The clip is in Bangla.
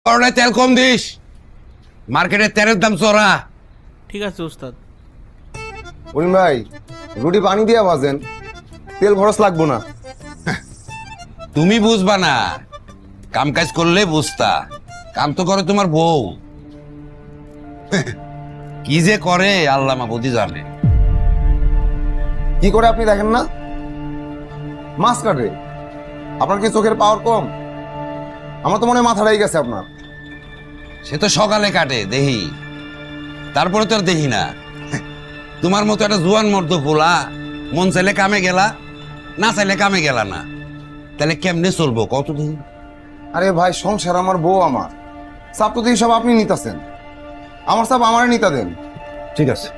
করলে তেল কম দিস, মার্কেটে তেলের দাম চড়া। ঠিক আছে উস্তাদ। করিম ভাই, রুটি পানি দিয়া ভাজেন, তেল খরচ লাগবো না। তুমি বুঝবা না, কাম কাজ করলে বুঝতা। কাম তো করে তোমার বউ। কি যে করে আল্লাহ মাবুদি জানে। কি করে আপনি দেখেন না? মাছ কাটে। আপনার কি চোখের পাওয়ার কম? আমার তো মনে হয় মাথাটাই গেছে আপনার। সে তো সকালে কাটে দেহি, তারপরে তো আর দেখি না। তোমার মতো একটা জুয়ান মর্দ পোলা মন চাইলে কামে গেলা, না চাইলে কামে গেলা না, তাহলে কেমনে চলবো কতদিন? আরে ভাই, সংসার আমার, বউ আমার, চাপ তো সব আপনি নিতেছেন। আমার চাপ আমারে নিতে দেন। ঠিক আছে।